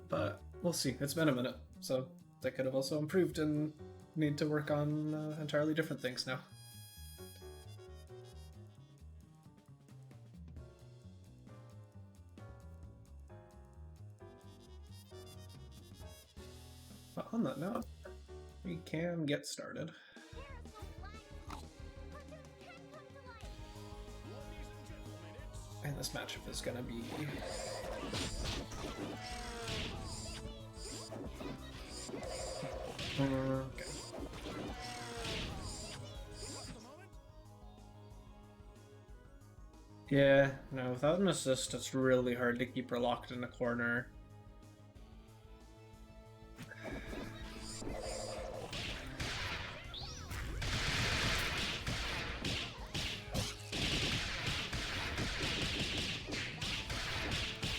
but we'll see. It's been a minute, so they could have also improved and need to work on entirely different things now. But on that note, we can get started. And this matchup is gonna be okay. Yeah, no, without an assist, it's really hard to keep her locked in a corner.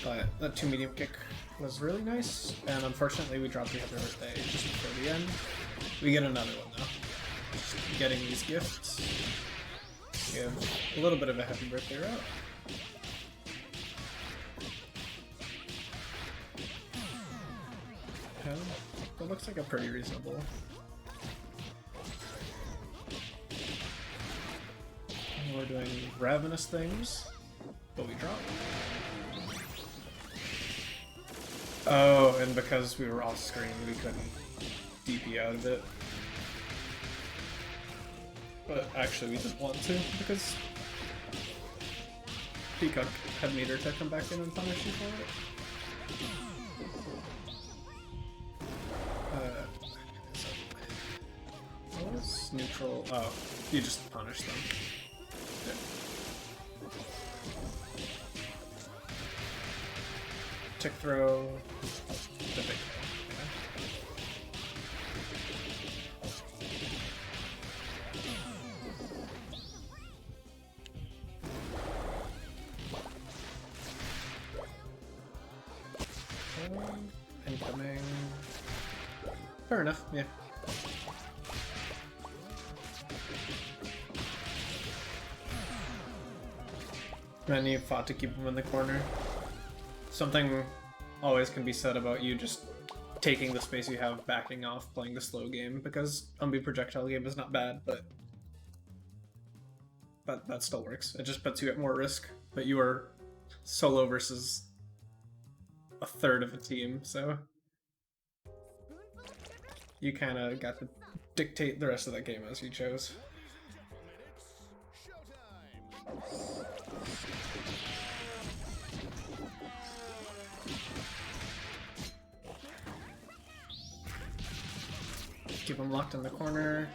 But that 2 medium kick was really nice, and unfortunately we dropped the other birthday just before the end. We get another one though. Just getting these gifts. Give a little bit of a happy birthday route. That looks like a pretty reasonable. We're doing ravenous things, but we drop. Oh, and because we were off screen, we couldn't DP out of it. But actually, we didn't want to, because Peacock had meter to come back in and punish you for it. What was neutral? Oh, you just punish them. Yeah. Tick throw. The big incoming. Fair enough, yeah. And you fought to keep him in the corner. Something always can be said about you just taking the space you have, backing off, playing the slow game, because Umbi projectile game is not bad, but that still works. It just puts you at more risk, but you are solo versus a third of a team, so you kind of got to dictate the rest of that game as you chose. Keep him locked in the corner,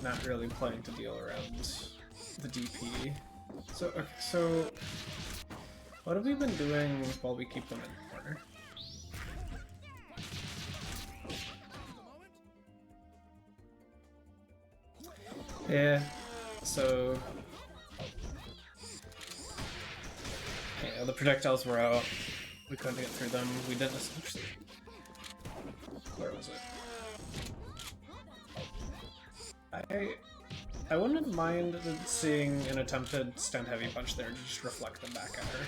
not really playing to deal around the DP. So, okay, so what have we been doing while we keep them in the corner? Yeah, so yeah, the projectiles were out. We couldn't get through them. We didn't essentially. Where was it? I wouldn't mind seeing an attempted stand heavy punch there to just reflect them back at her.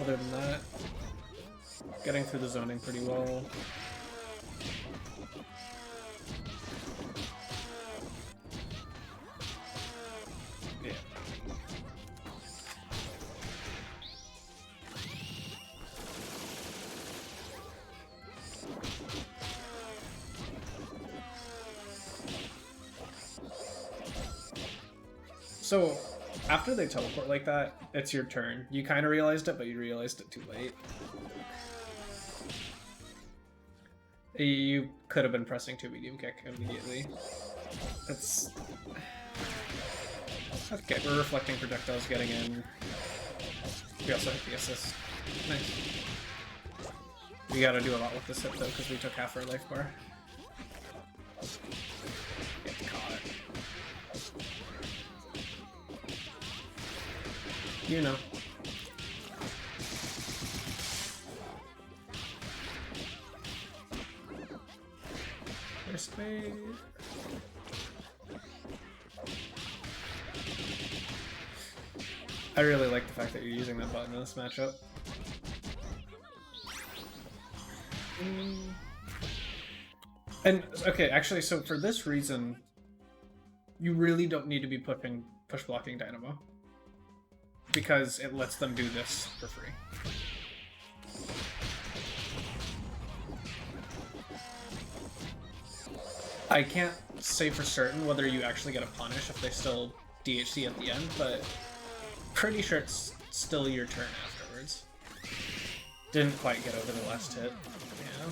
Other than that, getting through the zoning pretty well. Yeah. So, after they teleport like that, it's your turn. You kind of realized it, but you realized it too late. You could have been pressing 2 medium kick immediately. It's... Okay, we're reflecting projectiles getting in. We also hit the assist. Nice. We gotta do a lot with this hit though, because we took half our life bar. Get caught. You know. First wave. I really like the fact that you're using that button in this matchup. And, okay, actually, so for this reason, you really don't need to be push blocking Dynamo. Because it lets them do this for free. I can't say for certain whether you actually get a punish if they still DHC at the end, but pretty sure it's still your turn afterwards. Didn't quite get over the last hit. Yeah.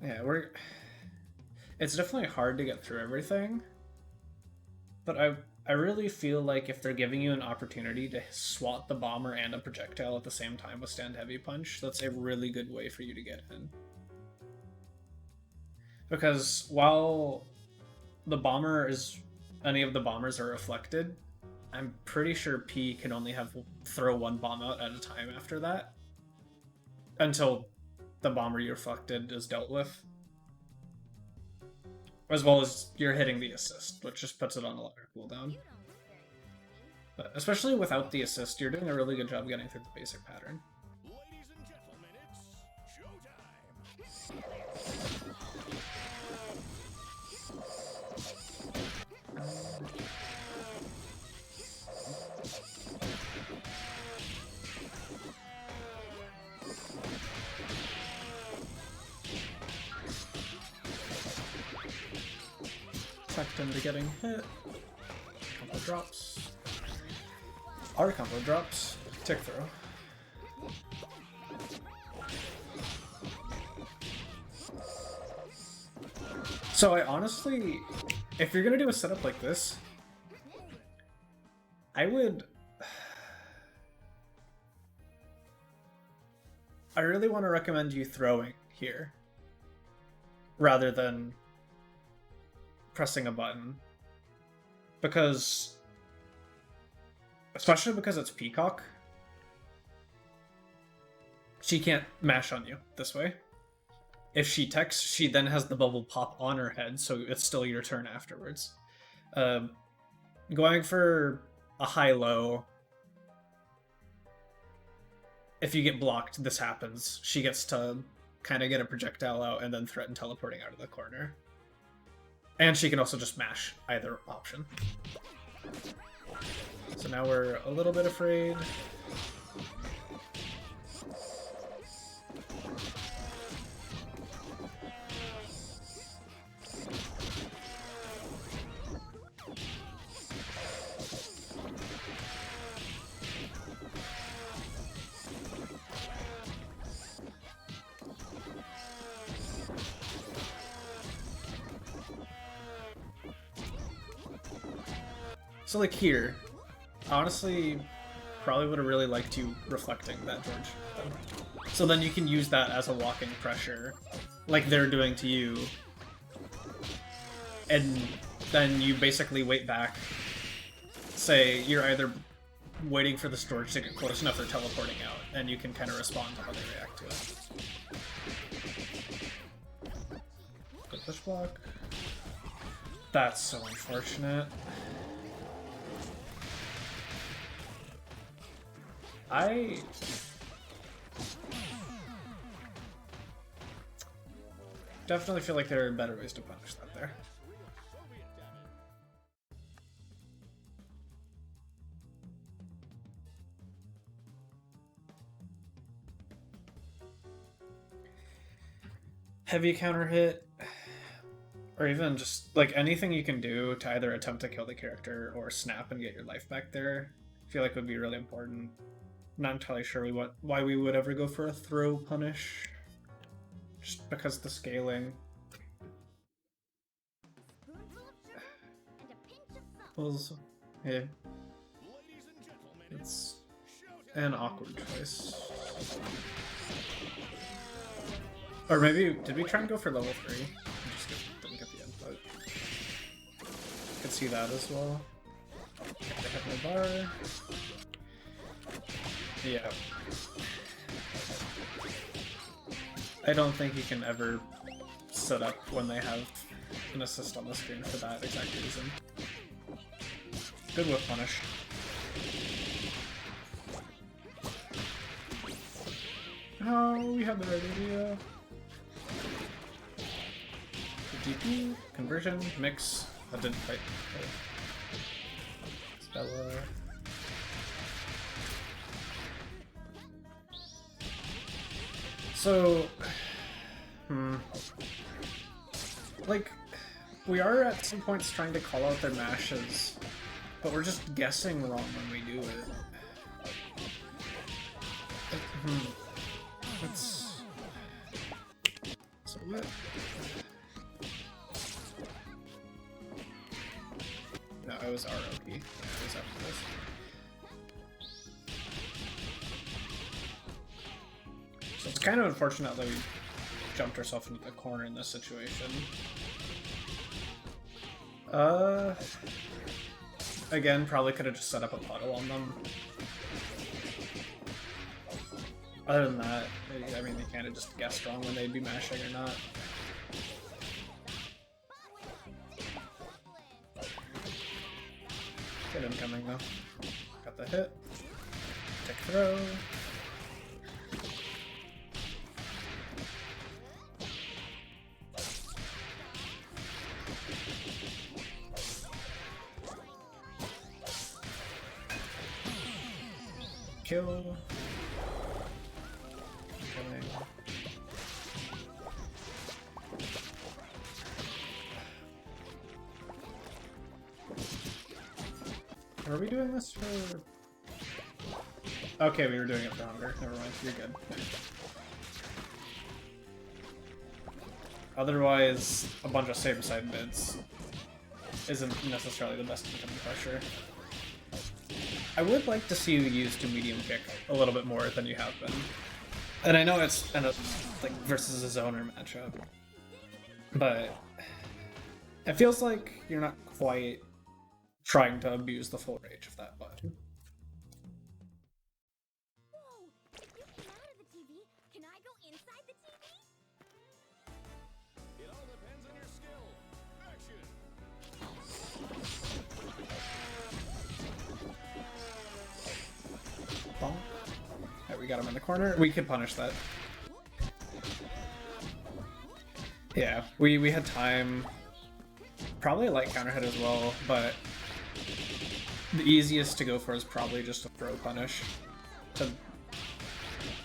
Yeah, it's definitely hard to get through everything, but I really feel like if they're giving you an opportunity to swat the bomber and a projectile at the same time with stand heavy punch, that's a really good way for you to get in. Because while any of the bombers are reflected, I'm pretty sure P can only throw one bomb out at a time after that, until the bomber you reflected is dealt with. As well as you're hitting the assist, which just puts it on a longer cooldown. But especially without the assist, you're doing a really good job getting through the basic pattern. Ladies and gentlemen, it's showtime. Effect into getting hit. Combo drops. Our combo drops. Tick throw. So I honestly, if you're gonna do a setup like this, I really want to recommend you throwing here rather than pressing a button, especially because it's Peacock, she can't mash on you this way. If she techs, she then has the bubble pop on her head, so it's still your turn afterwards. Going for a high-low, if you get blocked, this happens. She gets to kind of get a projectile out and then threaten teleporting out of the corner. And she can also just mash either option. So now we're a little bit afraid. So like here, honestly, probably would have really liked you reflecting that George. So then you can use that as a walking pressure, like they're doing to you. And then you basically wait back. Say you're either waiting for the storage to get close enough or teleporting out, and you can kind of respond to how they react to it. Good push block. That's so unfortunate. I definitely feel like there are better ways to punish that there. Heavy counter hit, or even just like anything you can do to either attempt to kill the character or snap and get your life back there, I feel like would be really important. Not entirely sure why we would ever go for a throw punish, just because the scaling. Well, yeah, it's an awkward choice. Or maybe, did we try and go for level 3? I just didn't get the input. Could see that as well. They have no bar. Yeah. I don't think you can ever sit up when they have an assist on the screen for that exact reason. Good whip punish. Oh, we had the right idea. DP, conversion, mix. That didn't quite. Stella. So, like, we are at some points trying to call out their mashes, but we're just guessing wrong when we do it. That's so what? No, it was ROP. It was after this. So it's kind of unfortunate that we jumped ourselves into the corner in this situation. Again, probably could have just set up a puddle on them. Other than that, I mean, they kind of just guessed wrong when they'd be mashing or not. Good incoming though. Got the hit. Tick throw. Kill. Killing. Are we doing this for... Okay, we were doing it for hunger. Never mind, you're good. Otherwise, a bunch of same-side mids isn't necessarily the best incoming pressure. I would like to see you use to medium kick a little bit more than you have been. And I know it's kind of like versus a zoner matchup, but it feels like you're not quite trying to abuse the full range of that button. Whoa! If you came out of the TV, can I go inside the TV? It all depends on your skill. Action! Bonk. Alright, we got him in the corner. We could punish that. Yeah, we had time. Probably a light counter hit as well, but the easiest to go for is probably just a throw punish to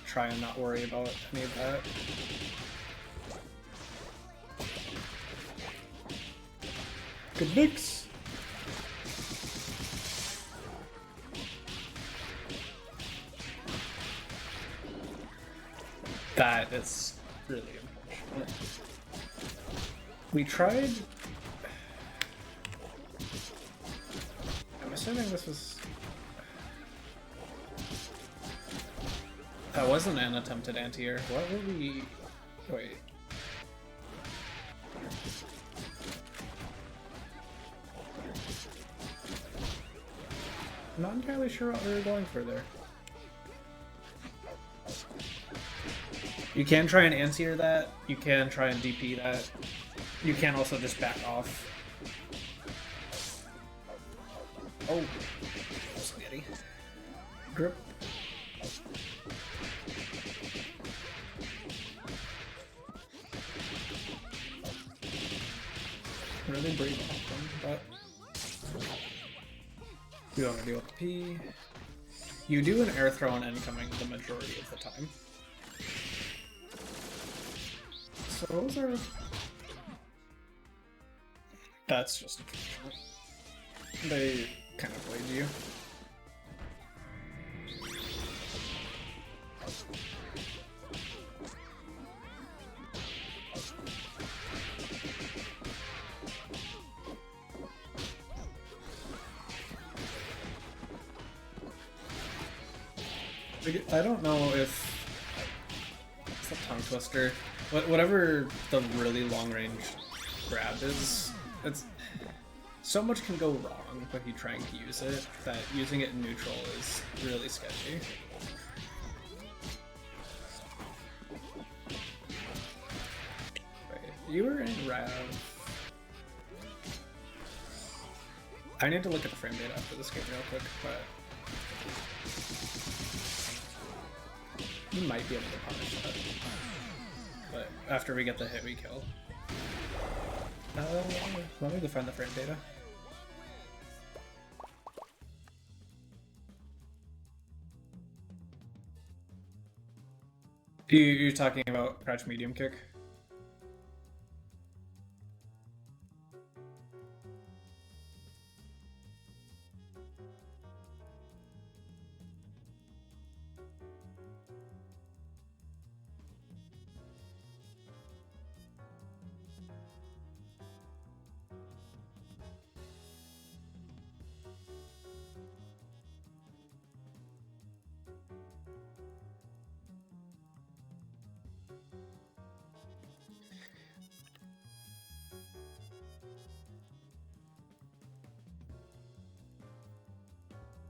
try and not worry about any of that. Good mix. That is really unfortunate. We tried... I'm assuming this was... That wasn't an attempted anti-air. What were we... Wait. I'm not entirely sure what we were going for there. You can try and anti-air that, you can try and DP that, you can also just back off. Oh, spaghetti. Grip. Really brave off them, but you don't want to deal with the P. You do an air throw on incoming the majority of the time. So those are... That's just unfortunate. They kind of played you. I don't know if it's a tongue twister. Whatever the really long range grab is, it's so much can go wrong when you're trying to use it that using it in neutral is really sketchy. You were in Rav. I need to look at the frame data after this game real quick, but you might be able to punish that. But after we get the hit, we kill. Let me go find the frame data. You're talking about crouch medium kick?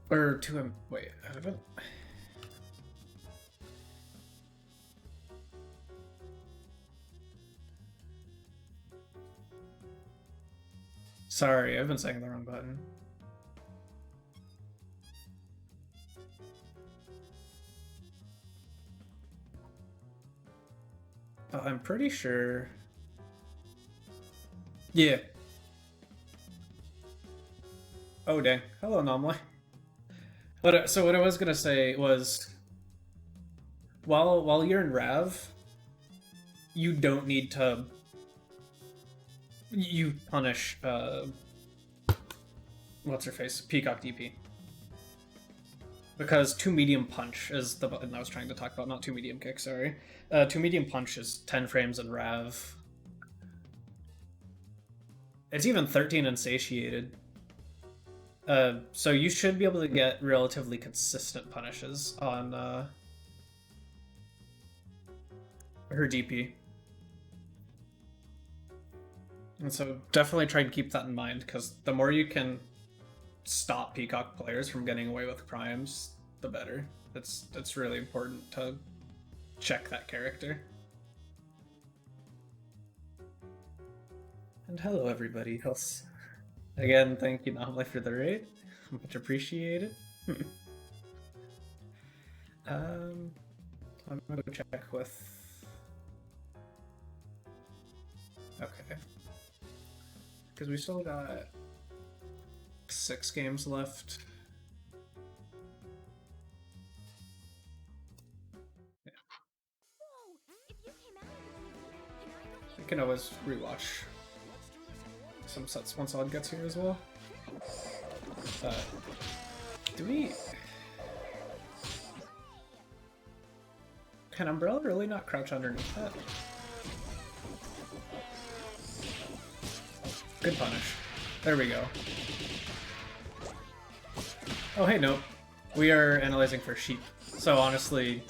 Or to him. Wait, I haven't. Sorry, I've been saying the wrong button. Oh, I'm pretty sure. Yeah. Oh dang. Hello, Anomaly. So what I was gonna say was, while you're in Rav, you don't need to. You punish what's her face? Peacock DP. Because 2 medium punch is the button I was trying to talk about, not 2 medium kick, sorry. 2 medium punch is 10 frames in Rav. It's even 13 in Satiated. So you should be able to get relatively consistent punishes on her DP. And so definitely try and keep that in mind, because the more you can stop Peacock players from getting away with crimes, the better. It's really important to check that character. And hello everybody else. Again, thank you Anomaly for the raid. Much appreciated. I'm gonna go check with. Okay. Because we still got 6 games left. Yeah. I can always rewatch some sets once Odd gets here as well. Do we... Can Umbrella really not crouch underneath that? Good punish. There we go. Oh hey, nope. We are analyzing for sheep. So honestly...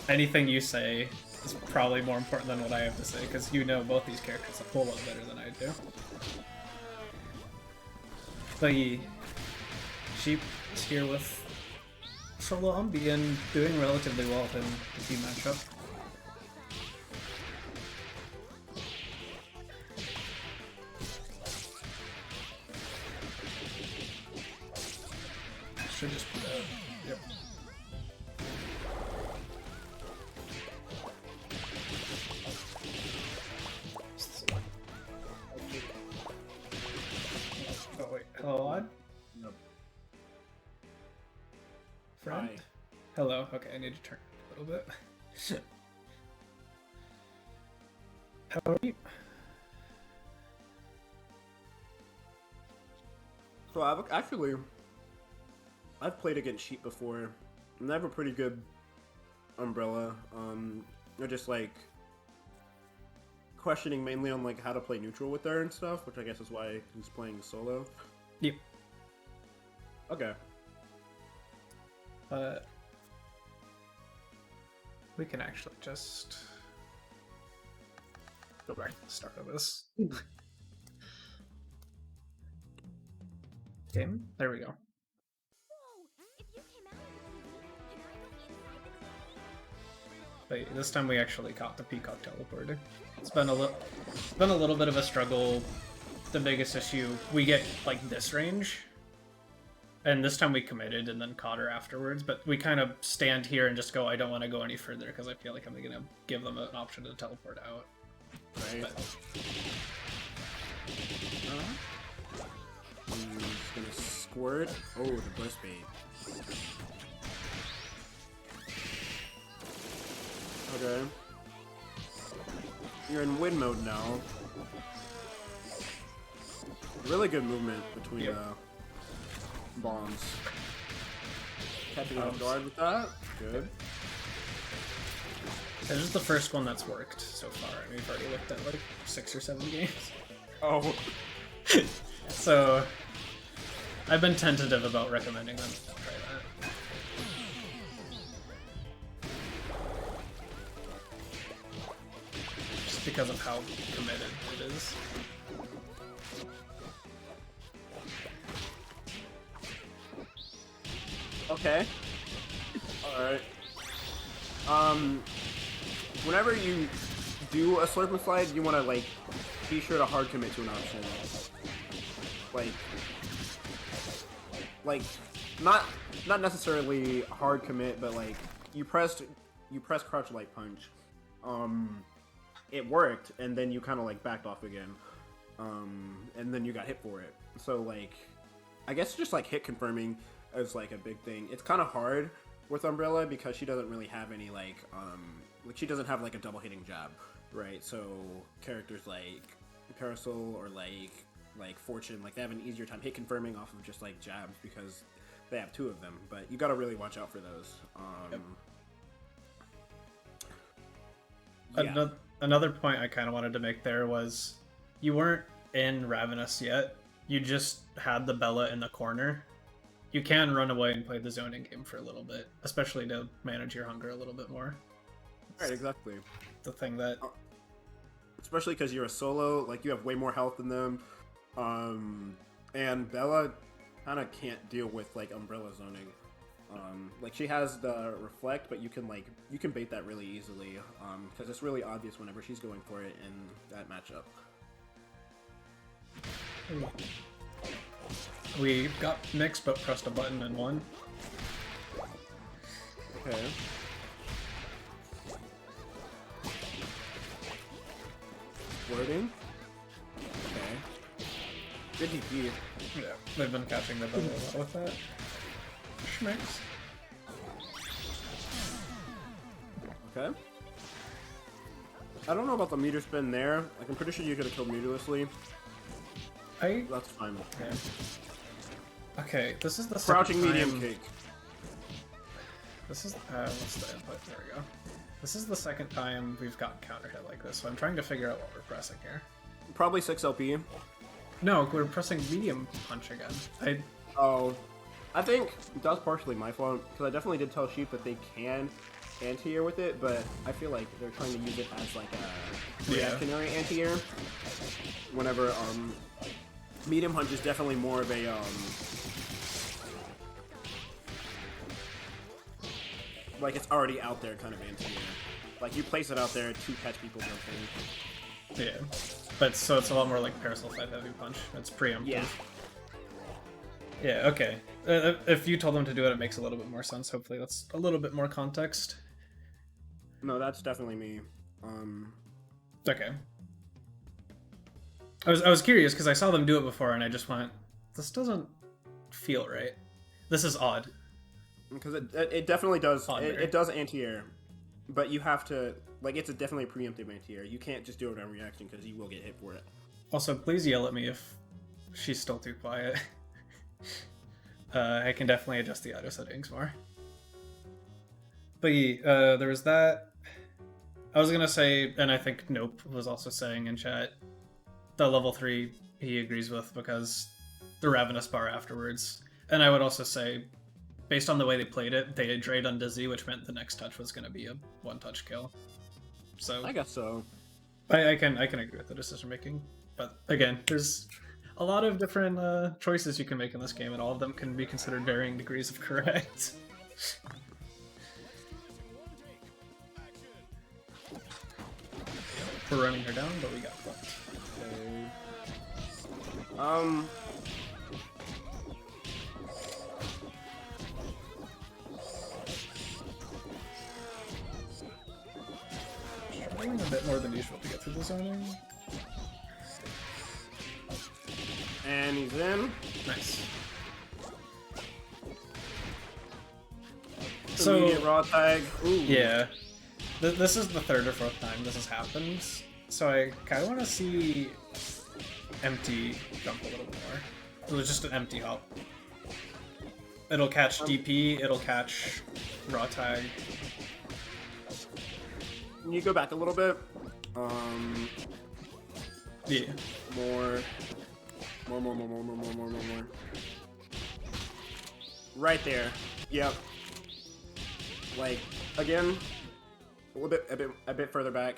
anything you say is probably more important than what I have to say, because you know both these characters a whole lot better than I do. But yeah, sheep is here with solo Umbi and doing relatively well in the team matchup. Should just put that. Yep. Oh wait, hello Odd? No. Friend? Hi. Hello, okay, I need to turn a little bit. How are you? So I've played against sheep before, and I have a pretty good umbrella. They're just like questioning mainly on like how to play neutral with her and stuff, which I guess is why he's playing solo. Yep. Okay. We can actually just go back to the start of this game. There we go. But this time we actually caught the Peacock Teleporter. It's been a little bit of a struggle. The biggest issue, we get like this range, and this time we committed and then caught her afterwards, but we kind of stand here and just go, I don't want to go any further because I feel like I'm going to give them an option to teleport out. Right. But, He's gonna squirt. Oh, the burst bait. Okay. You're in win mode now. Really good movement between bombs. Catching off guard with that. Good. this is the first one that's worked so far, and we've already looked at like 6 or 7 games. Oh. So I've been tentative about recommending them to try that. Just because of how committed it is. Okay. Alright. Whenever you do a slurp and slide, you want to, like, be sure to hard commit to an option. Like, not necessarily hard commit, but, like, you press crouch light punch. It worked, and then you kind of, like, backed off again. And then you got hit for it. So, like, I guess just, like, hit confirming is like a big thing. It's kind of hard with Umbrella because she doesn't really have any like she doesn't have like a double hitting jab, right? So characters like Parasol or like Fortune, like they have an easier time hit confirming off of just like jabs because they have 2 of them. But you got to really watch out for those. Yeah. Another point I kind of wanted to make there was you weren't in Ravenous yet. You just had the Bella in the corner. You can run away and play the zoning game for a little bit, especially to manage your hunger a little bit more. Right, exactly. The thing that... Especially because you're a solo, like you have way more health than them. And Bella kind of can't deal with like Umbrella zoning. Like she has the reflect, but you can bait that really easily. Because it's really obvious whenever she's going for it in that matchup. We got mixed, but pressed a button and won. Okay. Wording. Okay. Good DP. Yeah, they've been catching the button a lot with that. Schmicks. Okay. I don't know about the meter spin there. Like, I'm pretty sure you could have killed meterlessly. That's fine. Yeah. Okay, this is the Crouching second medium time... kick. This is what's the input? There we go. This is the second time we've gotten counter hit like this, so I'm trying to figure out what we're pressing here. Probably 6 LP. No, we're pressing medium punch again. I think that's partially my fault, because I definitely did tell Sheep that they can anti-air with it, but I feel like they're trying to use it as like a reactionary anti-air. Whenever medium punch is definitely more of a like it's already out there kind of anti-air. Like you place it out there to catch people jumping. Yeah, but so it's a lot more like Parasol 5 Heavy Punch. It's preemptive. Yeah. Yeah, okay. If you told them to do it, it makes a little bit more sense. Hopefully that's a little bit more context. No, that's definitely me. Okay. I was curious because I saw them do it before and I just went, this doesn't feel right. This is odd. Because it definitely does. It does anti-air, but you have to like it's definitely a preemptive anti-air. You can't just do it on reaction because you will get hit for it. Also, please yell at me if she's still too quiet. I can definitely adjust the auto settings more. But there was that. I was gonna say, and I think Nope was also saying in chat, the level 3 he agrees with because the Ravenous bar afterwards. And I would also say, based on the way they played it, they had Drayed on Dizzy, which meant the next touch was gonna be a one-touch kill. So I guess so. I can agree with the decision making. But again, there's a lot of different choices you can make in this game, and all of them can be considered varying degrees of correct. We're running her down, but we got flipped. Okay. Struggling a bit more than usual to get through the zoning. And he's in. Nice. So Immediate raw tag. Ooh. yeah, this is the third or fourth time this has happened. So I kind of want to see empty jump a little more. It was just an empty hop. It'll catch DP. It'll catch raw tag. Can you go back a little bit? Yeah. More. Right there. Yep. Like again, a bit further back.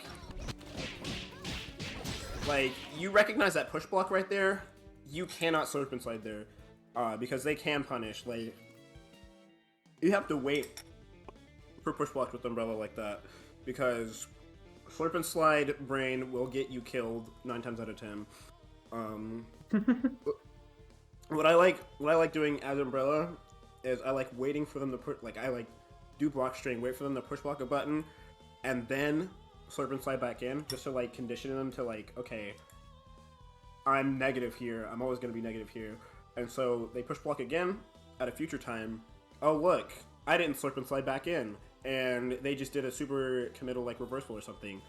Like you recognize that push block right there. You cannot slurp inside there, because they can punish. Like you have to wait for push block with Umbrella like that, because slurp and slide brain will get you killed 9 times out of 10. What I like doing as Umbrella is I like waiting for them to put, like, I like do block string, wait for them to push block a button, and then slurp and slide back in, just to like condition them to like, okay, I'm negative here, I'm always gonna be negative here, and so they push block again at a future time. Oh look, I didn't slurp and slide back in, and they just did a super committal like reversal or something.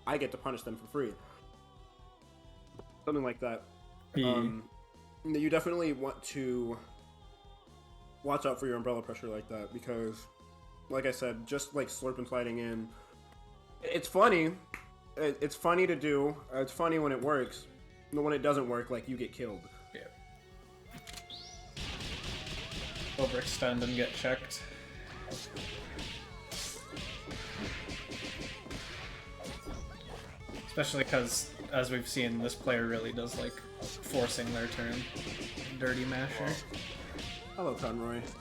I get to punish them for free. Something like that. You definitely want to watch out for your umbrella pressure like that, because like I said, just like slurp and sliding in, it's funny. It's funny to do. It's funny when it works, but when it doesn't work, like you get killed. Yeah. Overextend and get checked. Especially because, as we've seen, this player really does like forcing their turn. Dirty masher. Hello, Conroy. Did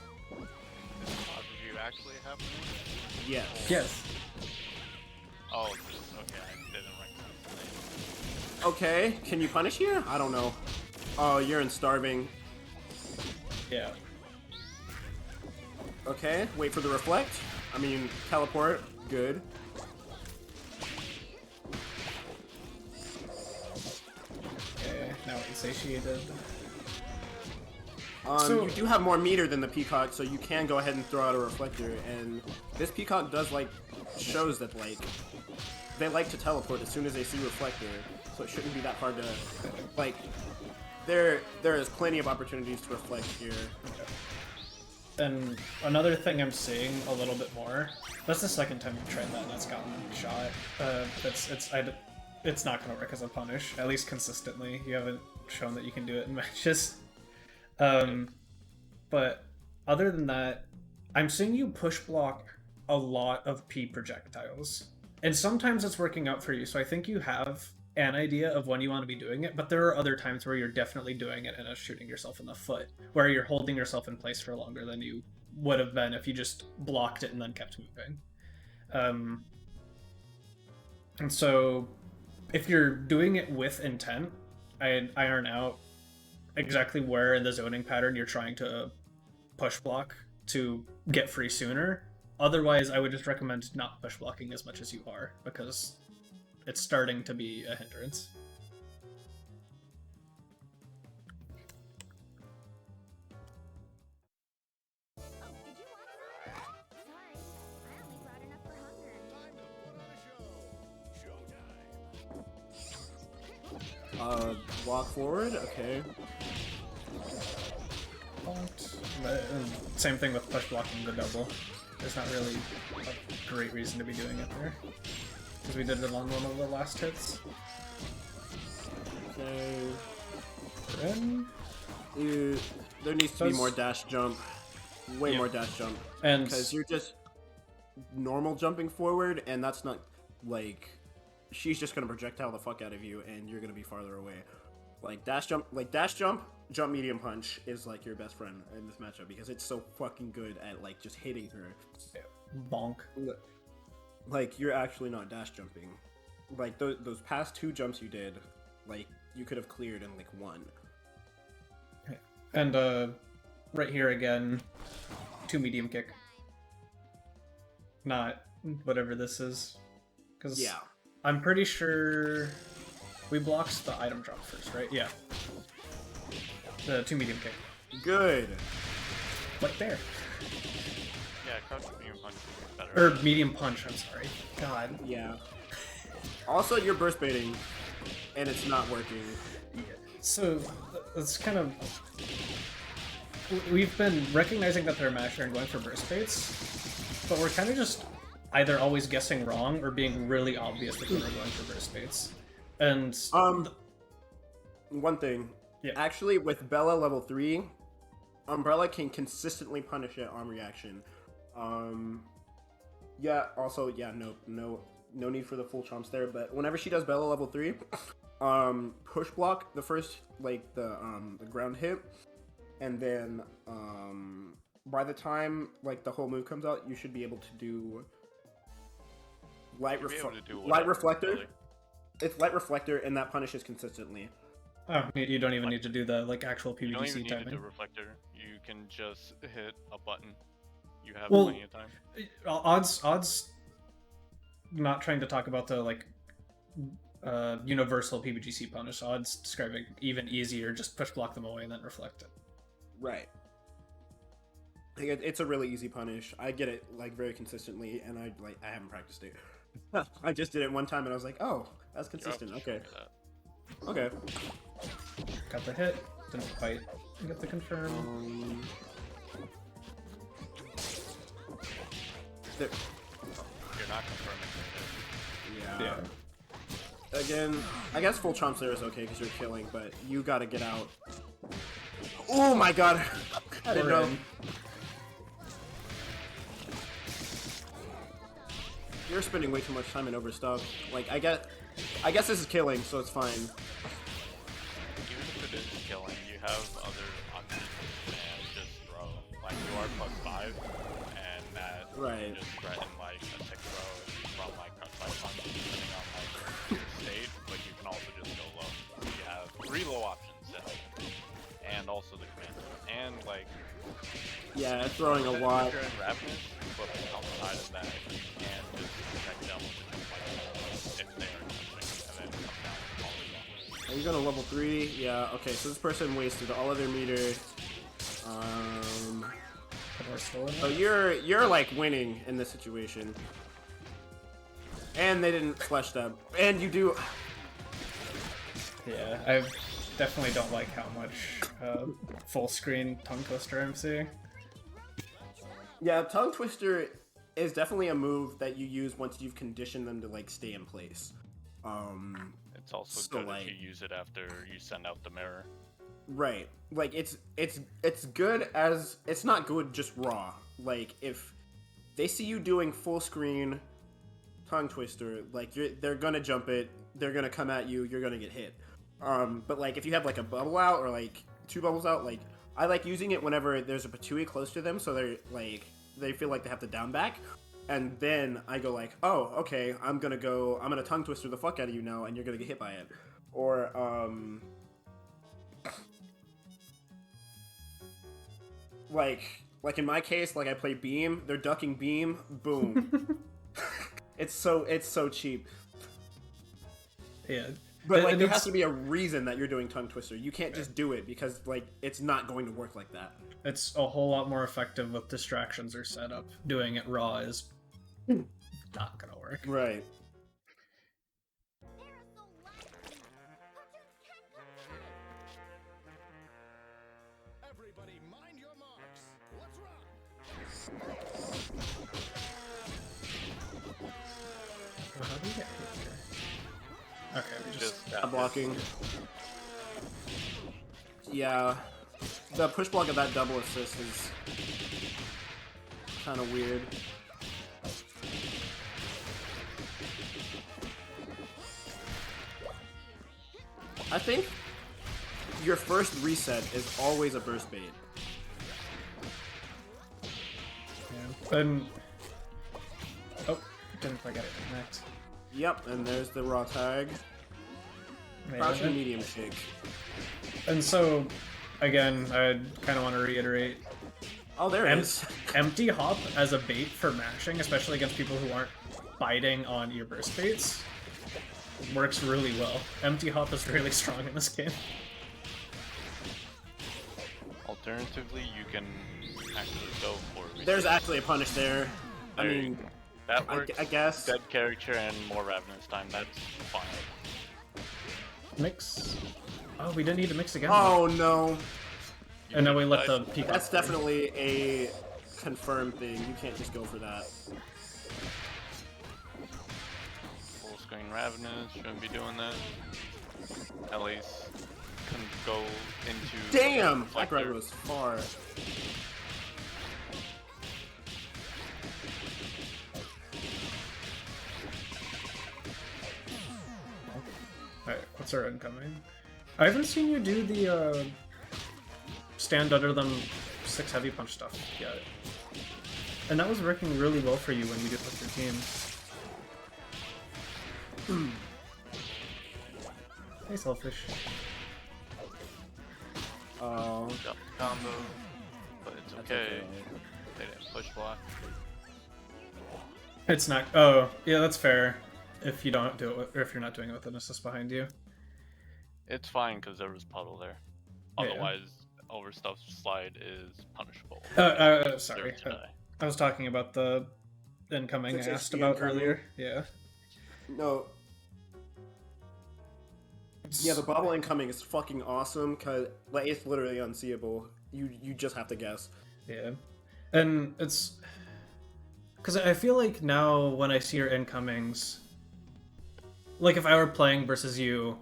you actually have one? Yes. Yes. Oh, okay, I didn't recognize Okay, can you punish here? I don't know. Oh, you're in starving. Yeah. Okay, wait for the reflect. I mean, teleport. Good. Okay, now it's satiated. You do have more meter than the Peacock, so you can go ahead and throw out a reflector, and this Peacock does, like, shows that, like, they like to teleport as soon as they see reflector, so it shouldn't be that hard to, like, there is plenty of opportunities to reflect here. And another thing I'm seeing a little bit more, that's the second time you've tried that and it's gotten shot. It's not going to work as a punish, at least consistently. You haven't shown that you can do it in matches. But other than that, I'm seeing you push block a lot of P projectiles. And sometimes it's working out for you, so I think you have an idea of when you want to be doing it, but there are other times where you're definitely doing it and it's shooting yourself in the foot, where you're holding yourself in place for longer than you would have been if you just blocked it and then kept moving. And so if you're doing it with intent, I'd iron out exactly where in the zoning pattern you're trying to push block to get free sooner. Otherwise, I would just recommend not push blocking as much as you are, because it's starting to be a hindrance. Oh, did you want some? Sorry, I only brought enough for hunger. Time to put on a show. Showtime. Walk forward, okay. Same thing with push blocking the double. There's not really a great reason to be doing it there, because we did it on one of the last hits. Okay. Then, There needs to be more dash jump. Way more dash jump. and Because you're just normal jumping forward, and that's not, like, she's just gonna projectile the fuck out of you, and you're gonna be farther away. Like, dash jump, jump medium punch is, like, your best friend in this matchup, because it's so fucking good at, like, just hitting her. bonk. Like, you're actually not dash jumping. like those past 2 jumps you did, like you could have cleared in like 1. And right here again, 2 medium kick. Not whatever this is. Because Yeah. I'm pretty sure we blocked the item drop first, right? Yeah. The 2 medium kick. Good. Like there. Yeah, crouch medium punch is better. Or medium punch, I'm sorry. God. Yeah. Also, you're burst baiting, and it's not working. So, it's kind of... We've been recognizing that they're a masher and going for burst baits, but we're kind of just either always guessing wrong or being really obvious that we're going for burst baits. And... One thing. Yeah. Actually, with Bella level 3, Umbrella can consistently punish it on reaction. Yeah, also, yeah, no need for the full chomps there, but whenever she does Bella level 3, push block the first, like, the ground hit, and then, by the time, like, the whole move comes out, you should be able to do light reflector. Really. It's light reflector, and that punishes consistently. Oh, you don't even need to do the, like, actual You don't even PvDC need to timing. do reflector. You can just hit a button. You have Well, plenty of time. Odds not trying to talk about the, like, universal PvGC punish. Odds describing even easier, just push block them away and then reflect it. Right. It's a really easy punish. I get it like very consistently, and I haven't practiced it. I just did it one time, and I was like, oh, that's consistent. Okay. Okay. Got the hit, didn't quite get the confirm. There. You're not confirming it. Yeah. Again, I guess full chomps there is okay because you're killing, but you gotta get out. Oh my god! I didn't know. You're spending way too much time in overstuff. Like, I guess this is killing, so it's fine. Even if it is killing, you have other options and just throw. Like, you are +5, and that Right. you just threaten, like, a tick throw from, like, cut by punch, depending on, like, your state, but you can also just go low. You have 3 low options to help, and also the command. And, like, Yeah, throwing a lot. if you're in Ravenous, but outside of that, you can just check down with the if they are touching, and then come down with all of them. Are you going to level 3? Yeah, okay, so this person wasted all of their meter. So you're like winning in this situation. And they didn't flesh them. And you do... Yeah, I definitely don't like how much full screen tongue twister I'm seeing. Yeah, tongue twister is definitely a move that you use once you've conditioned them to like stay in place. It's also So, good like- if you use it after you send out the mirror. Right. Like it's good as it's not good just raw. Like if they see you doing full screen tongue twister, like they're gonna jump it, they're gonna come at you, you're gonna get hit. But like if you have like a bubble out or like 2 bubbles out, like I like using it whenever there's a Patui close to them, so they feel like they have to down back. And then I go like, oh, okay, I'm gonna tongue twister the fuck out of you now, and you're gonna get hit by it. Or like in my case, like I play beam, they're ducking beam, boom. it's so cheap. Yeah. But like And there it's- has to be a reason that you're doing tongue twister. You can't just do it because like it's not going to work like that. It's a whole lot more effective with distractions are set up. Doing it raw is not gonna work. Right. Everybody mind your marks. Let's rock. Oh, how do we get hit here? Okay, we just Not blocking. Yeah. The push block of that double assist is kind of weird. I think your first reset is always a burst bait. yeah. And oh, didn't quite get it to connect. Yep, and there's the raw tag. Man, Crouching medium kick. and so, again, I kind of want to reiterate, Oh, there it is. empty hop as a bait for mashing, especially against people who aren't biting on ear burst baits, works really well. Empty hop is really strong in this game. Alternatively, you can actually go for. There's actually a punish there. I There you mean, go. That works. I guess. Dead character and more Ravenous time. That's fine. Mix. Oh, we didn't need to mix again. Oh no. And then we let the Died. peacock. That's definitely a confirmed thing. You can't just go for that. Full screen Ravenous shouldn't be doing that. At least can go into. Damn! That Reflector. grab was far. Alright, what's our incoming? I haven't seen you do the stand under them 6 heavy punch stuff yet. And that was working really well for you when you did it with your team. Hey, Selfish. Oh. Combo. But it's That's okay. okay. They didn't push block. It's not. Oh, yeah, that's fair. If you don't do it, or if you're not doing it with an assist behind you. It's fine because there was puddle there. Yeah. Otherwise, overstuffed slide is punishable. Sorry. Deserve to die. I was talking about the incoming I 6 asked HP about incoming. earlier. Yeah. No. Yeah, the bobble incoming is fucking awesome because like, it's literally unseeable. You just have to guess. Yeah. And it's... Because I feel like now when I see your incomings... Like if I were playing versus you,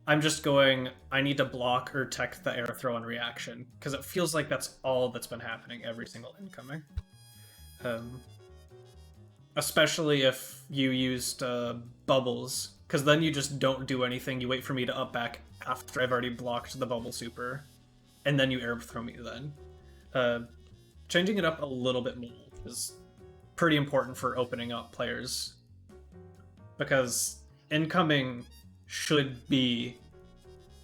I'm just going, I need to block or tech the air throw on reaction. Because it feels like that's all that's been happening every single incoming. Especially if you used bubbles. Because then you just don't do anything, you wait for me to up back after I've already blocked the bubble super. And then you air throw me then. Changing it up a little bit more is pretty important for opening up players. Because incoming should be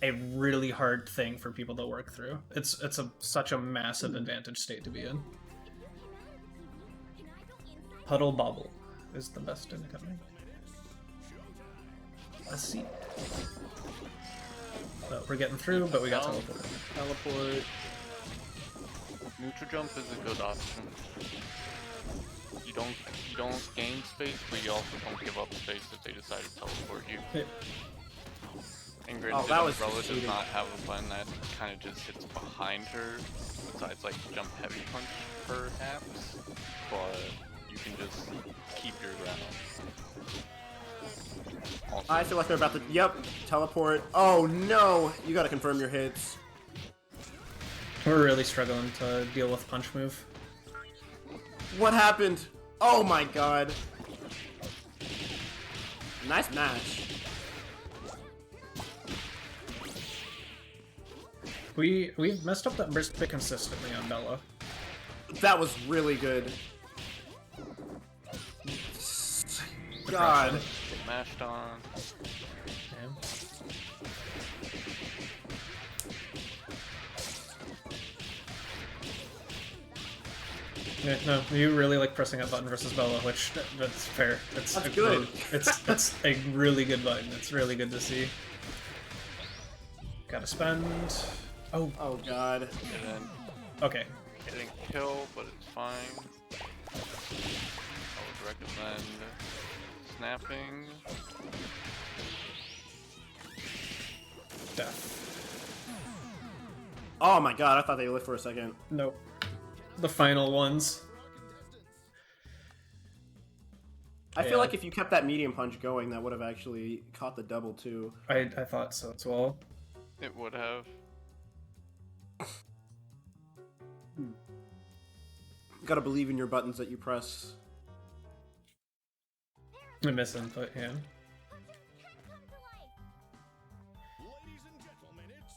a really hard thing for people to work through. It's such a massive advantage state to be in. Puddle Bobble is the best incoming. Let's see. We're getting through, but we got teleport. Teleport. Neutral jump is a good option. You don't gain space, but you also don't give up space if they decide to teleport you. Yeah. And granted, that was Umbrella does cheating. not have a button that kind of just hits behind her, besides like jump heavy punch perhaps, but you can just keep your ground. Also, I feel like they're about to. Yep, teleport. Oh no! You gotta confirm your hits. We're really struggling to deal with punch move. What happened? Oh my god. Nice match. We've messed up that burst pick consistently on Bella. That was really good. God. get mashed on. Yeah. Yeah, no, you really like pressing that button versus Bella, which that's fair. It's That's a good. It's a really good button. It's really good to see. Gotta spend. Oh, Oh god. And then okay. getting kill, but it's fine. I would recommend snapping. Death. Oh my god, I thought they lived for a second. Nope. The final ones. I feel Yeah. like if you kept that medium punch going, that would have actually caught the double too. I thought so as well. It would have. Gotta believe in your buttons that you press. I miss input, yeah. Ladies and gentlemen, it's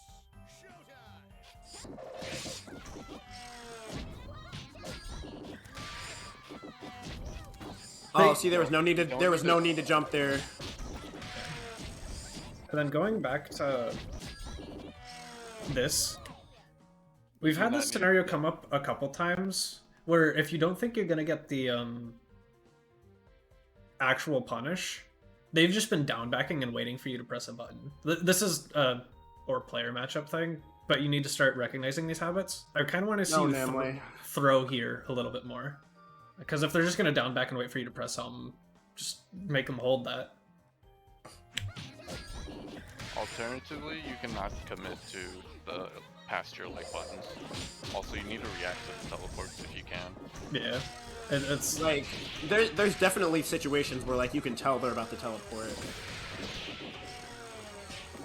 showtime. Oh, see, there was no need to jump there. And then going back to this, we've had this scenario come up a couple times where if you don't think you're gonna get the actual punish, they've just been down backing and waiting for you to press a button. This is a or player matchup thing, but you need to start recognizing these habits. I kind of want to see you throw here a little bit more, because if they're just gonna down back and wait for you to press something, just make them hold that. Alternatively, you cannot commit to the past your like buttons. Also, you need to react to the teleports if you can. Yeah, it's like there's definitely situations where like you can tell they're about to teleport.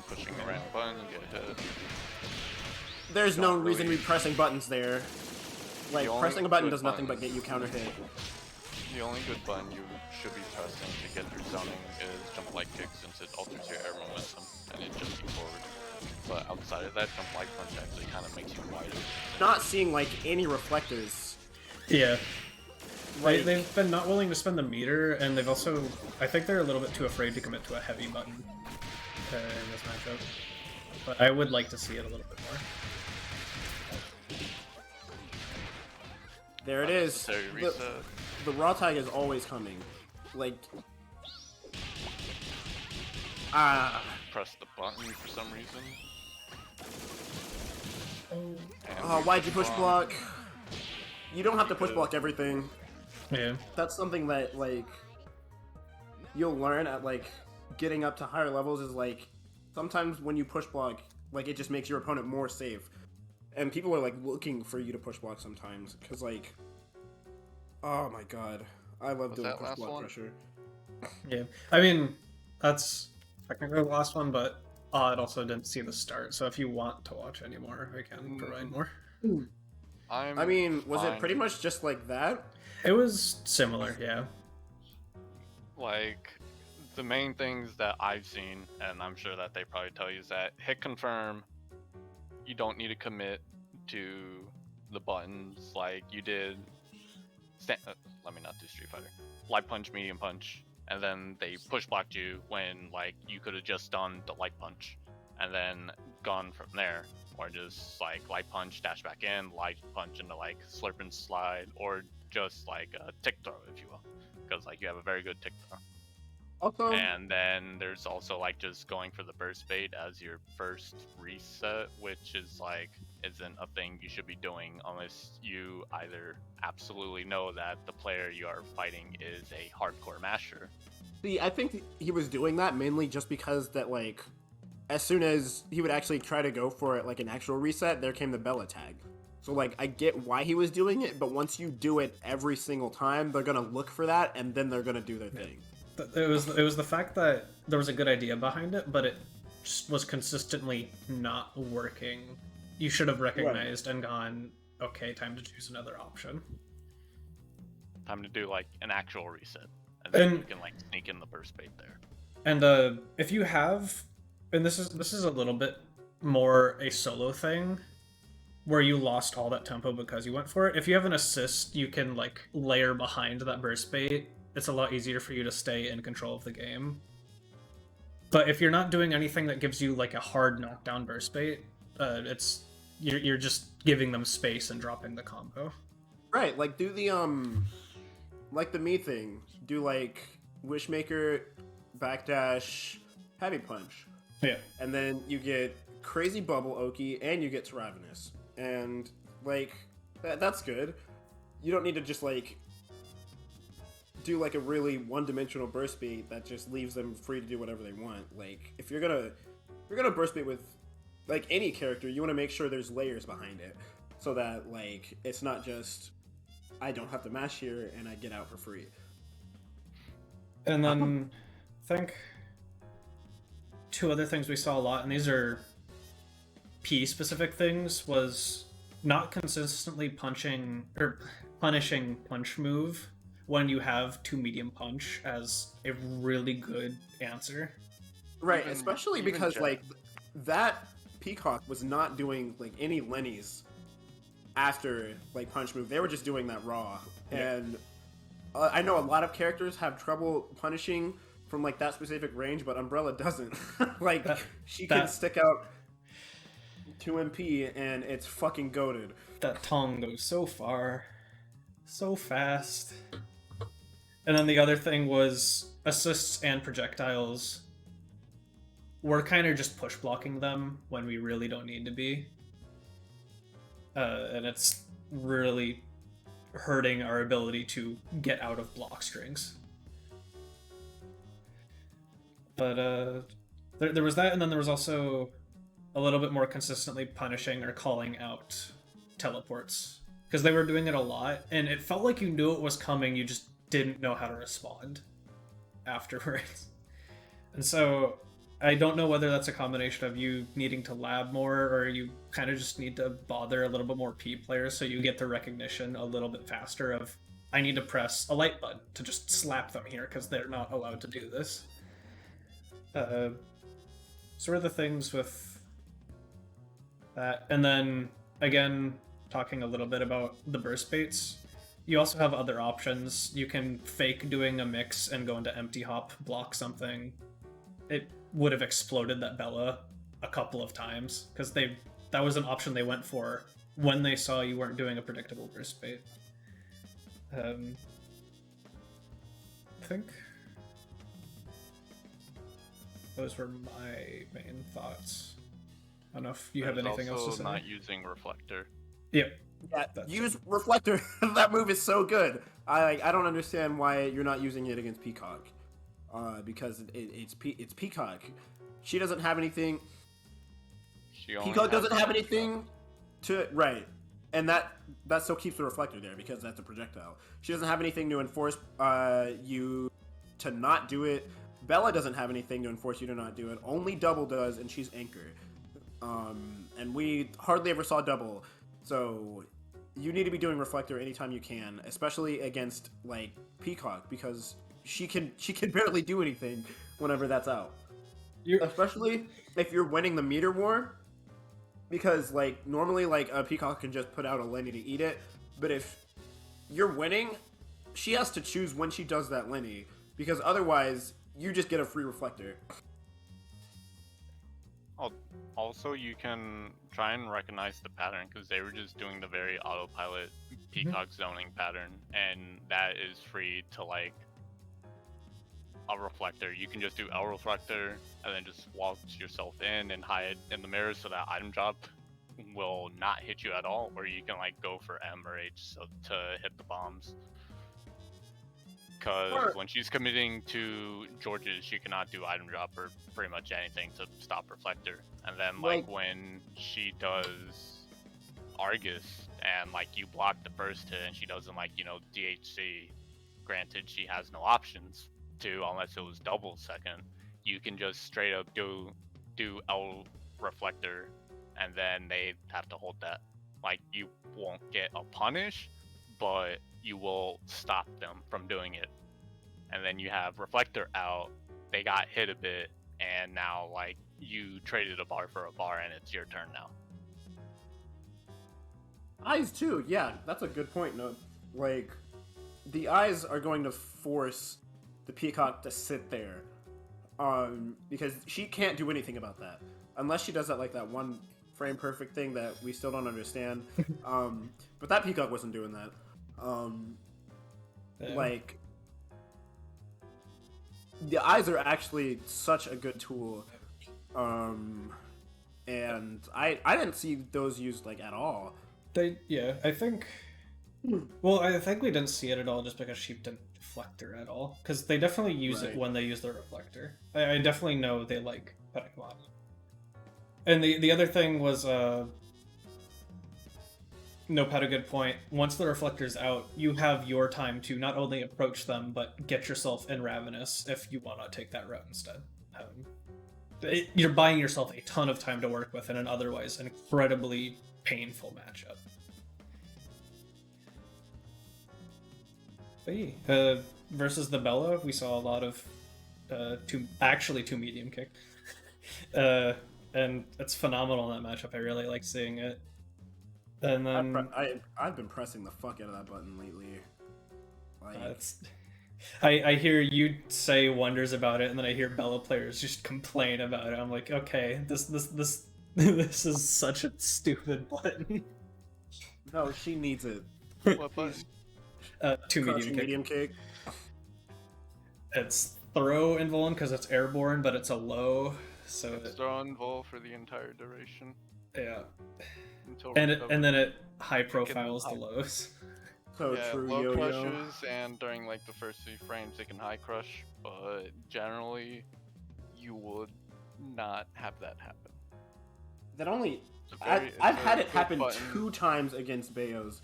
Pushing the random button, you get hit. There's no reason to be pressing buttons there. Like pressing a button does nothing but get you counter hit. The only good button you should be pressing to get through zoning is jump light kick, since it alters your air momentum and it jumps you forward. But outside of that, jump light punch actually kind of makes you wider. Not seeing like any reflectors. Yeah. Like, they've been not willing to spend the meter, and they've also, I think they're a little bit too afraid to commit to a heavy button in this matchup. But I would like to see it a little bit more. There it is. The raw tag is always coming. Like, press the button for some reason. Why'd you push block? You don't have to push block everything. Yeah. That's something that like you'll learn at like getting up to higher levels. Is like sometimes when you push block, like it just makes your opponent more safe, and people are like looking for you to push block sometimes because like, oh my god, I love doing push block pressure. Yeah, I mean that's technically the last one, but it also didn't see the start. So if you want to watch any more, I can provide more. I mean, was it pretty much just like that? It was similar, yeah. Like, the main things that I've seen, and I'm sure that they probably tell you, is that hit confirm, you don't need to commit to the buttons like you did. Let me not do Street Fighter. Light punch, medium punch, and then they push blocked you when like you could have just done the light punch and then gone from there. Or just like light punch, dash back in, light punch into like slurp and slide, or just like a tick throw, if you will, because like you have a very good tick throw. Also, and then there's also like just going for the burst bait as your first reset, which is like isn't a thing you should be doing unless you either absolutely know that the player you are fighting is a hardcore masher. See, I think he was doing that mainly just because that like as soon as he would actually try to go for it like an actual reset, there came the Bella tag. So like I get why he was doing it, but once you do it every single time, they're gonna look for that and then they're gonna do their thing. It was the fact that there was a good idea behind it, but it just was consistently not working. You should have recognized and gone, okay, time to choose another option. Time to do like an actual reset, and then you can like sneak in the burst bait there. And if you have, and this is a little bit more a solo thing, where you lost all that tempo because you went for it. If you have an assist, you can like layer behind that burst bait. It's a lot easier for you to stay in control of the game. But if you're not doing anything that gives you like a hard knockdown burst bait, you're just giving them space and dropping the combo. Right, like do the like the me thing. Do like Wishmaker, backdash, heavy punch. Yeah. And then you get Crazy Bubble Oki and you get to Ravenous. And like that's good. You don't need to just like do like a really one-dimensional burst bait that just leaves them free to do whatever they want. Like if you're gonna burst bait with like any character, you want to make sure there's layers behind it so that like it's not just I don't have to mash here and I get out for free. And then I think two other things we saw a lot, and these are P-specific things, was not consistently punching or punishing punch move when you have 2 medium punch as a really good answer. Right, especially because like that Peacock was not doing like any Lennies after like punch move. They were just doing that raw. And I know a lot of characters have trouble punishing from like that specific range, but Umbrella doesn't. Like she can stick out 2 MP and it's fucking goated. That tongue goes so far, so fast. And then the other thing was assists and projectiles. We're kind of just push blocking them when we really don't need to be. And it's really hurting our ability to get out of block strings. But there was that, and then there was also a little bit more consistently punishing or calling out teleports. Because they were doing it a lot, and it felt like you knew it was coming, you just didn't know how to respond afterwards. And so I don't know whether that's a combination of you needing to lab more, or you kind of just need to bother a little bit more P players so you get the recognition a little bit faster of, I need to press a light button to just slap them here because they're not allowed to do this. Sort of the things with that. And then, again, talking a little bit about the burst baits, you also have other options. You can fake doing a mix and go into empty hop, block something. It would have exploded that Bella a couple of times because that was an option they went for when they saw you weren't doing a predictable burst bait. I think those were my main thoughts. I don't know if you have anything else to say. Not using reflector. Yep. Yeah, use reflector. That move is so good. I don't understand why you're not using it against Peacock. Because it's Peacock. She doesn't have anything. Peacock doesn't have anything to and that still keeps the reflector there because that's a projectile. She doesn't have anything to enforce you to not do it. Bella doesn't have anything to enforce you to not do it. Only Double does, and she's Anchor. And we hardly ever saw Double, so you need to be doing reflector anytime you can, especially against like Peacock because she can barely do anything whenever that's out. Especially if you're winning the meter war, because like normally like a Peacock can just put out a Lenny to eat it, but if you're winning, she has to choose when she does that Lenny, because otherwise you just get a free reflector. Also, you can try and recognize the pattern because they were just doing the very autopilot Peacock zoning pattern, and that is free to like a reflector. You can just do L reflector and then just walk yourself in and hide in the mirror so that item drop will not hit you at all, or you can like go for M or H so to hit the bombs. Because when she's committing to George's, she cannot do item drop or pretty much anything to stop reflector. And then like when she does Argus and like you block the first hit and she doesn't like, you know, DHC, granted she has no options to unless it was double second, you can just straight up do L reflector and then they have to hold that. Like you won't get a punish, but you will stop them from doing it. And then you have reflector out, they got hit a bit, and now like you traded a bar for a bar and it's your turn now. Eyes too, yeah, that's a good point. No, like the eyes are going to force the Peacock to sit there, because she can't do anything about that unless she does that like that one frame perfect thing that we still don't understand. But that Peacock wasn't doing that. Like the eyes are actually such a good tool, and I didn't see those used like at all. I think. Well, I think we didn't see it at all just because Sheep didn't reflector at all. Because they definitely use it when they use the reflector. I definitely know they like putting them on. And the other thing was, Nope had a good point. Once the reflector's out, you have your time to not only approach them, but get yourself in Ravenous if you want to take that route instead. You're buying yourself a ton of time to work with in an otherwise incredibly painful matchup. But yeah, versus the Bella, we saw a lot of two medium kick. And it's phenomenal in that matchup. I really like seeing it. And then I've been pressing the fuck out of that button lately. Like, It's I hear you say wonders about it, and then I hear Bella players just complain about it. I'm like, okay, this this is such a stupid button. no, she needs it. What button? Two medium Crouching kick. medium kick. It's throw invuln because it's airborne, but it's a low, so It's throw and vol for the entire duration yeah. until And recovered. and then it high profiles the high- lows. So Yeah, true low yo-yo. crushes, and during like the first 3 frames it can high crush, but generally you would not have that happen. That only It's a very- I've it's a had it good happen button. 2 times against Bayos,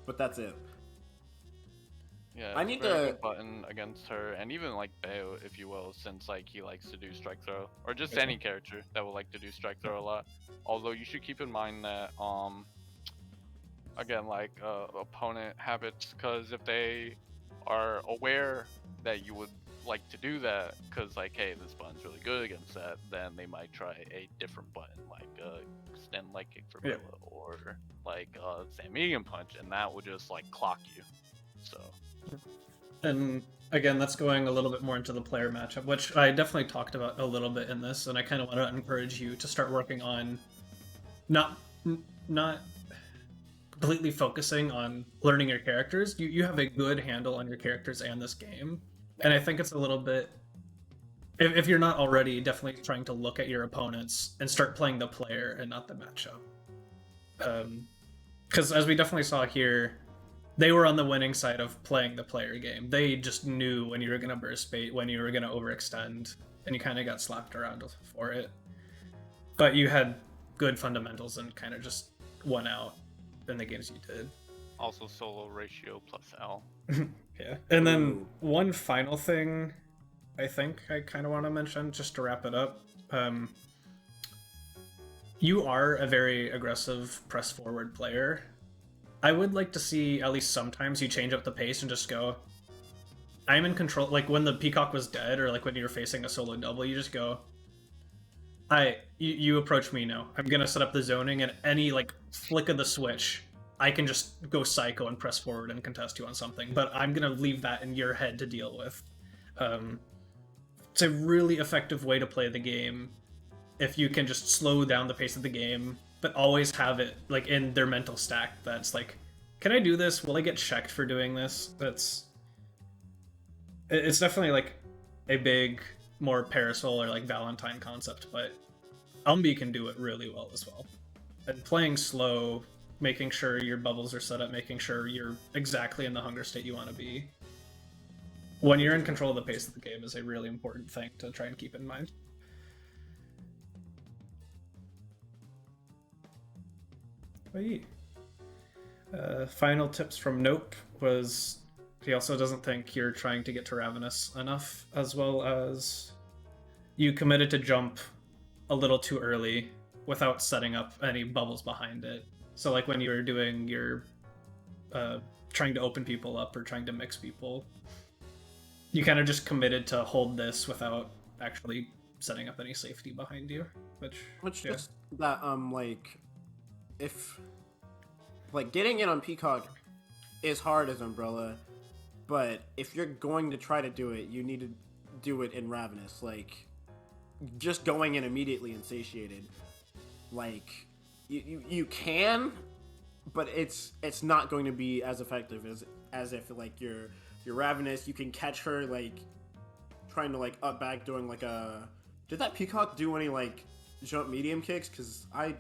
but that's it. Yeah, I it's need a very to- good button against her, and even like Bayo, if you will, since like he likes to do strike throw, or just Yeah. any character that will like to do strike throw a lot. Although you should keep in mind that again, like opponent habits, because if they are aware that you would like to do that, because like, hey, this button's really good against that, then they might try a different button, like extend leg kick for Yeah. Bella, or like stand medium punch, and that would just like clock you. So. And again, that's going a little bit more into the player matchup, which I definitely talked about a little bit in this, and I kind of want to encourage you to start working on not completely focusing on learning your characters. You have a good handle on your characters and this game, and I think it's a little bit. If you're not already, definitely trying to look at your opponents and start playing the player and not the matchup. Because as we definitely saw here, they were on the winning side of playing the player game. They just knew when you were going to burst bait, when you were going to overextend, and you kind of got slapped around for it. But you had good fundamentals and kind of just won out in the games you did. Also solo ratio plus L. Yeah. And then Ooh. one final thing I think I kind of want to mention, just to wrap it up. You are a very aggressive press forward player. I would like to see at least sometimes you change up the pace and just go, I'm in control. Like when the Peacock was dead, or like when you were facing a solo double, you just go, you approach me now. I'm gonna set up the zoning, and any like flick of the switch, I can just go psycho and press forward and contest you on something. But I'm gonna leave that in your head to deal with. It's a really effective way to play the game if you can just slow down the pace of the game, but always have it like in their mental stack that's like, can I do this? Will I get checked for doing this? It's definitely like a big, more Parasol or like Valentine concept, but Umbi can do it really well as well. And playing slow, making sure your bubbles are set up, making sure you're exactly in the hunger state you want to be. When you're in control of the pace of the game is a really important thing to try and keep in mind. Final tips from Nope was he also doesn't think you're trying to get to Ravenous enough, as well as you committed to jump a little too early without setting up any bubbles behind it. So like when you were doing your trying to open people up or trying to mix people, you kind of just committed to hold this without actually setting up any safety behind you, which yeah. just that like if like getting in on Peacock is hard as Umbrella, but if you're going to try to do it, you need to do it in Ravenous. Like just going in immediately and satiated, like you can, but it's not going to be as effective as if like you're Ravenous. You can catch her like trying to like up back doing like a. Did that Peacock do any like jump medium kicks? Because I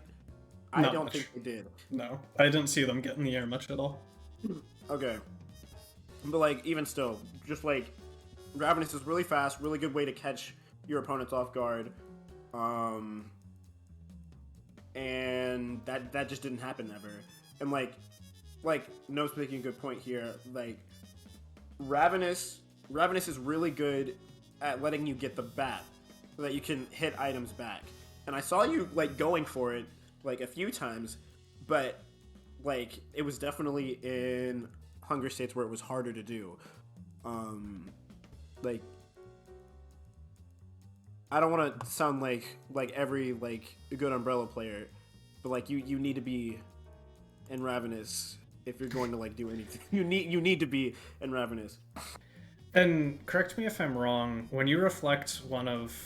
Not don't much. think they did. No, I didn't see them get in the air much at all. Okay. But like even still, just like Ravenous is really fast, really good way to catch your opponents off guard. And that just didn't happen ever. And like No's making a good point here. Like Ravenous is really good at letting you get the bat so that you can hit items back. And I saw you like going for it like a few times, but like it was definitely in hunger states where it was harder to do. Like I don't want to sound like every like good Umbrella player, but like you need to be in Ravenous if you're going to like do anything. You need to be in Ravenous. And correct me if I'm wrong, when you reflect one of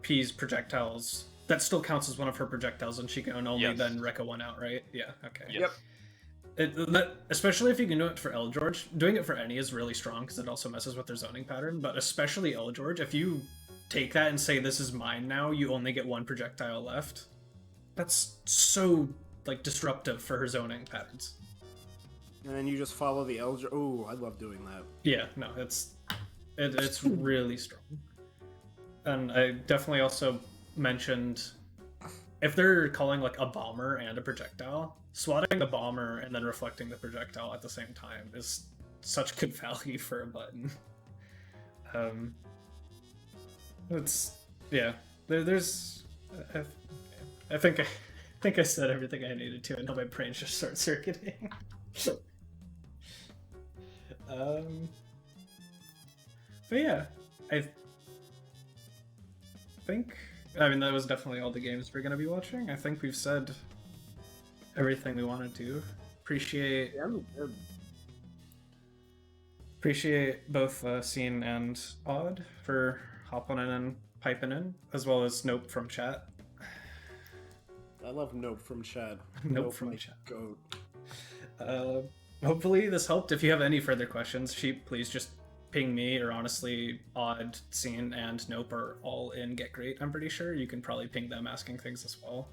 P's projectiles, that still counts as one of her projectiles, and she can only Yes. then Rekka one out, right? Yeah, okay. Yes. Especially if you can do it for L George, doing it for any is really strong because it also messes with their zoning pattern, but especially L George, if you take that and say this is mine now, you only get one projectile left. That's so like disruptive for her zoning patterns. And then you just follow the Elder. Oh, I love doing that. Yeah, no, it's really strong. And I definitely also mentioned if they're calling like a bomber and a projectile, swatting the bomber and then reflecting the projectile at the same time is such good value for a button. It's yeah. There's I think I said everything I needed to, and now my brain just starts circuiting. But yeah, I think, I mean, that was definitely all the games we're gonna be watching. I think we've said everything we wanted to. Appreciate both Scene and Odd for hopping in and piping in, as well as Nope from chat. I love Nope from chat. Nope from my chat. goat. Hopefully this helped. If you have any further questions, please just ping me, or honestly, Odd, Scene, and Nope are all in Get Great, I'm pretty sure. You can probably ping them asking things as well.